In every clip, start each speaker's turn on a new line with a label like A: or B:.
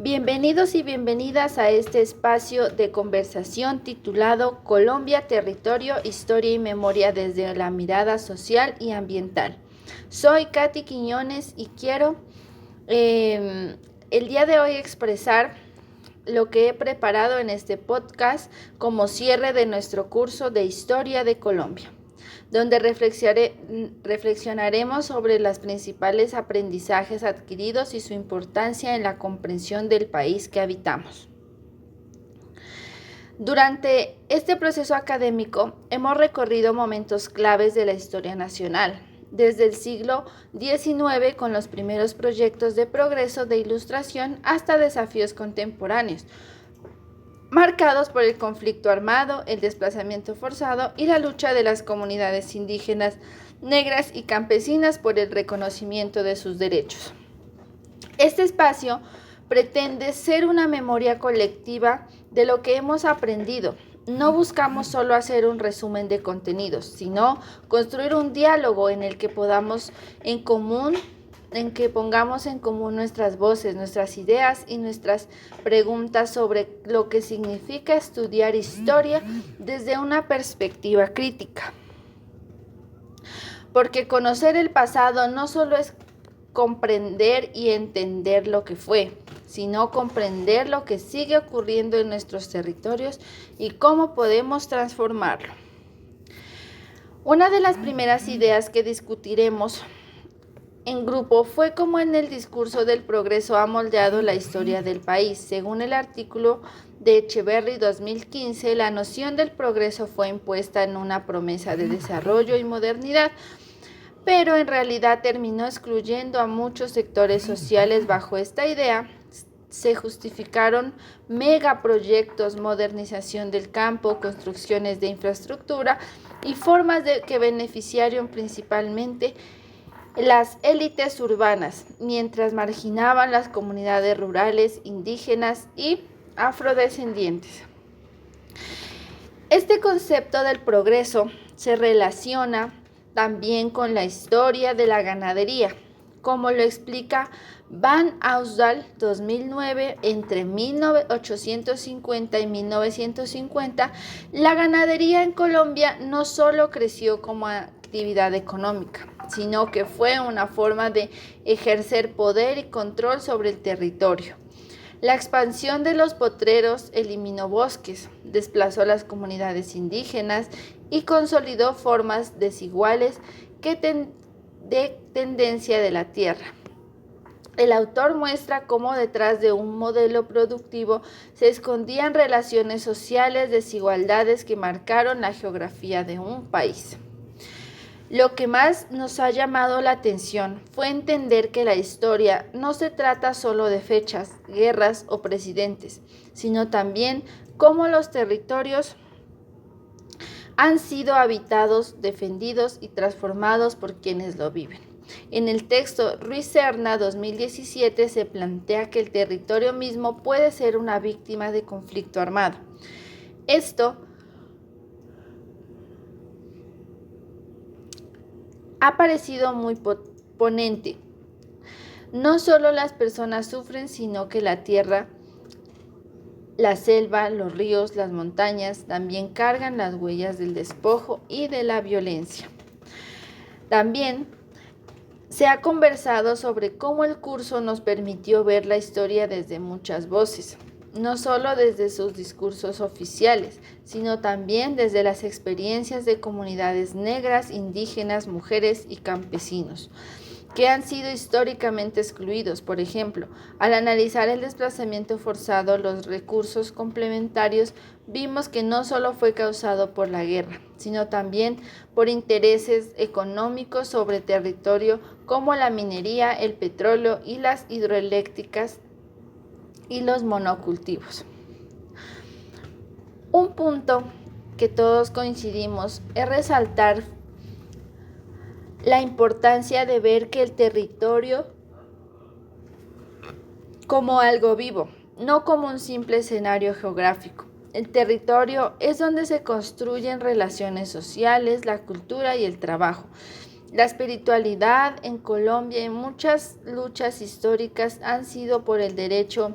A: Bienvenidos y bienvenidas a este espacio de conversación titulado Colombia, Territorio, Historia y Memoria desde la mirada social y ambiental. Soy Katy Quiñones y quiero el día de hoy expresar lo que he preparado en este podcast como cierre de nuestro curso de Historia de Colombia, donde reflexionaremos sobre los principales aprendizajes adquiridos y su importancia en la comprensión del país que habitamos. Durante este proceso académico hemos recorrido momentos claves de la historia nacional, desde el siglo XIX con los primeros proyectos de progreso de ilustración hasta desafíos contemporáneos, marcados por el conflicto armado, el desplazamiento forzado y la lucha de las comunidades indígenas, negras y campesinas por el reconocimiento de sus derechos. Este espacio pretende ser una memoria colectiva de lo que hemos aprendido. No buscamos solo hacer un resumen de contenidos, sino construir un diálogo en el que pongamos en común nuestras voces, nuestras ideas y nuestras preguntas sobre lo que significa estudiar historia desde una perspectiva crítica. Porque conocer el pasado no solo es comprender y entender lo que fue, sino comprender lo que sigue ocurriendo en nuestros territorios y cómo podemos transformarlo. Una de las primeras ideas que discutiremos en grupo fue cómo en el discurso del progreso ha moldeado la historia del país. Según el artículo de Echeverry 2015, la noción del progreso fue impuesta en una promesa de desarrollo y modernidad, pero en realidad terminó excluyendo a muchos sectores sociales. Bajo esta idea se justificaron megaproyectos, modernización del campo, construcciones de infraestructura y formas que beneficiaron principalmente las élites urbanas, mientras marginaban las comunidades rurales, indígenas y afrodescendientes. Este concepto del progreso se relaciona también con la historia de la ganadería, como lo explica Van Ausdal 2009. Entre 1850 y 1950, la ganadería en Colombia no solo creció como actividad económica, sino que fue una forma de ejercer poder y control sobre el territorio. La expansión de los potreros eliminó bosques, desplazó a las comunidades indígenas y consolidó formas desiguales de tendencia de la tierra. El autor muestra cómo detrás de un modelo productivo se escondían relaciones sociales, desigualdades que marcaron la geografía de un país. Lo que más nos ha llamado la atención fue entender que la historia no se trata solo de fechas, guerras o presidentes, sino también cómo los territorios han sido habitados, defendidos y transformados por quienes lo viven. En el texto Ruiz Serna 2017 se plantea que el territorio mismo puede ser una víctima de conflicto armado. Esto ha parecido muy ponente. No solo las personas sufren, sino que la tierra, la selva, los ríos, las montañas también cargan las huellas del despojo y de la violencia. También se ha conversado sobre cómo el curso nos permitió ver la historia desde muchas voces, no solo desde sus discursos oficiales, sino también desde las experiencias de comunidades negras, indígenas, mujeres y campesinos, que han sido históricamente excluidos. Por ejemplo, al analizar el desplazamiento forzado, los recursos complementarios, vimos que no solo fue causado por la guerra, sino también por intereses económicos sobre territorio como la minería, el petróleo y las hidroeléctricas y los monocultivos. Un punto que todos coincidimos es resaltar la importancia de ver que el territorio como algo vivo, no como un simple escenario geográfico. El territorio es donde se construyen relaciones sociales, la cultura y el trabajo. La espiritualidad en Colombia y muchas luchas históricas han sido por el derecho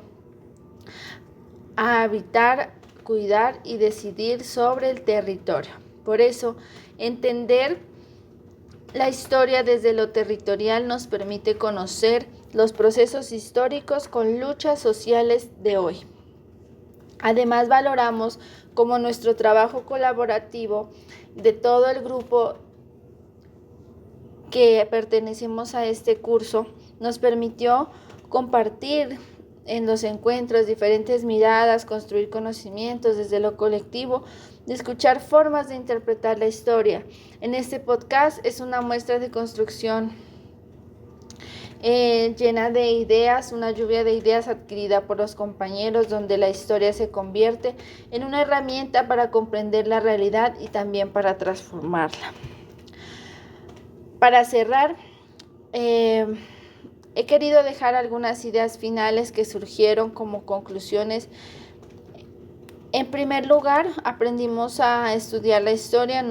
A: a habitar, cuidar y decidir sobre el territorio. Por eso, entender la historia desde lo territorial nos permite conocer los procesos históricos con luchas sociales de hoy. Además, valoramos como nuestro trabajo colaborativo de todo el grupo que pertenecemos a este curso nos permitió compartir en los encuentros diferentes miradas, construir conocimientos desde lo colectivo, de escuchar formas de interpretar la historia. En este podcast es una muestra de construcción llena de ideas, una lluvia de ideas adquirida por los compañeros, donde la historia se convierte en una herramienta para comprender la realidad y también para transformarla. Para cerrar, he querido dejar algunas ideas finales que surgieron como conclusiones. En primer lugar, aprendimos a estudiar la historia,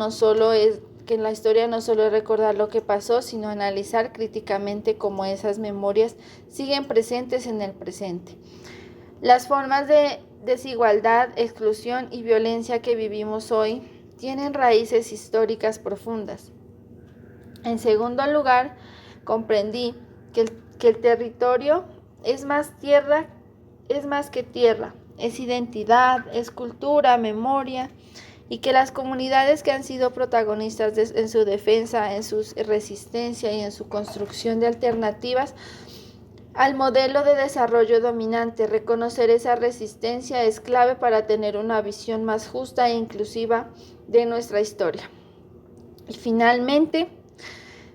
A: que la historia no solo es recordar lo que pasó, sino analizar críticamente cómo esas memorias siguen presentes en el presente. Las formas de desigualdad, exclusión y violencia que vivimos hoy tienen raíces históricas profundas. En segundo lugar, comprendí que el territorio es más que tierra, es identidad, es cultura, memoria, y que las comunidades que han sido protagonistas en su defensa, en su resistencia y en su construcción de alternativas al modelo de desarrollo dominante, reconocer esa resistencia es clave para tener una visión más justa e inclusiva de nuestra historia. Y finalmente,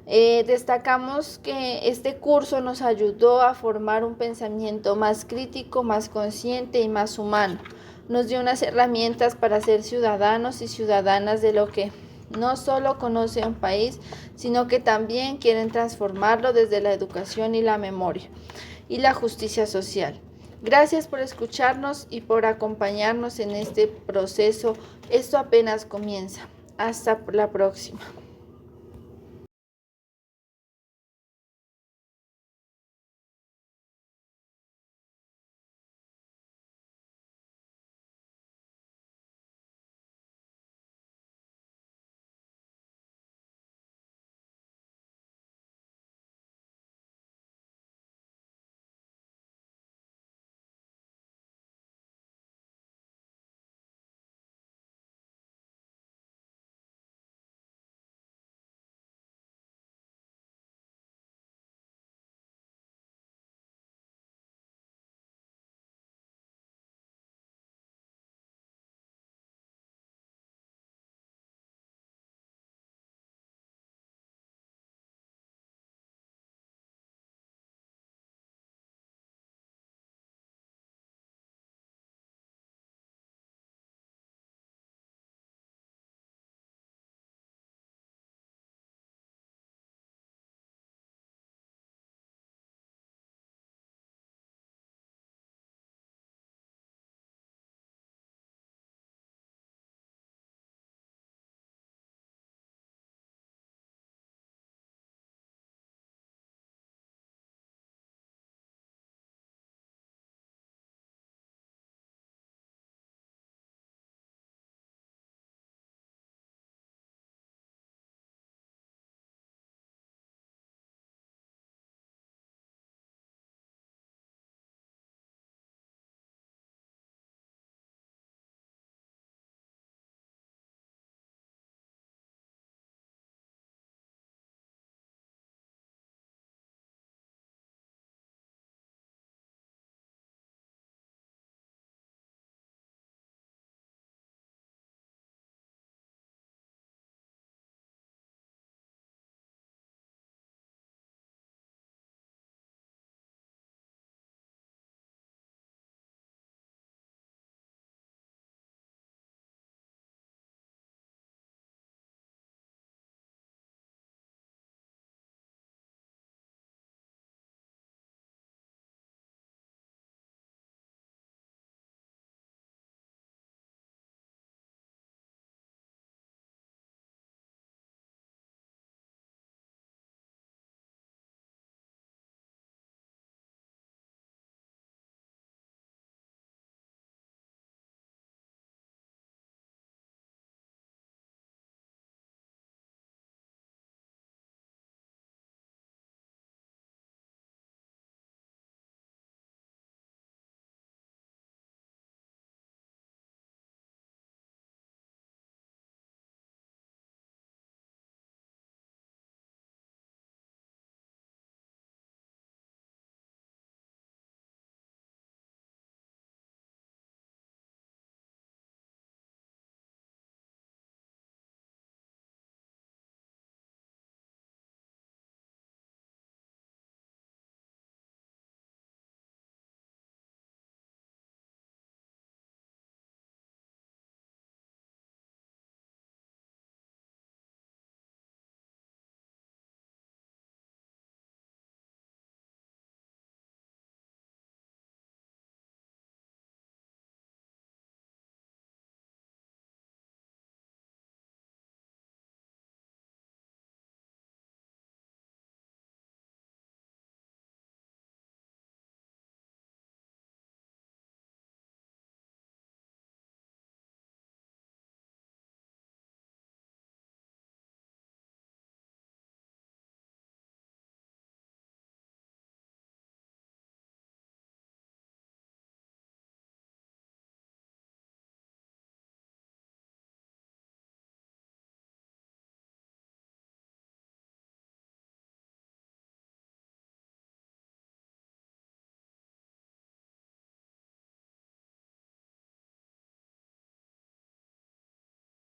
A: destacamos que este curso nos ayudó a formar un pensamiento más crítico, más consciente y más humano. Nos dio unas herramientas para ser ciudadanos y ciudadanas de lo que no solo conoce un país, sino que también quieren transformarlo desde la educación y la memoria y la justicia social. Gracias por escucharnos y por acompañarnos en este proceso. Esto apenas comienza. Hasta la próxima.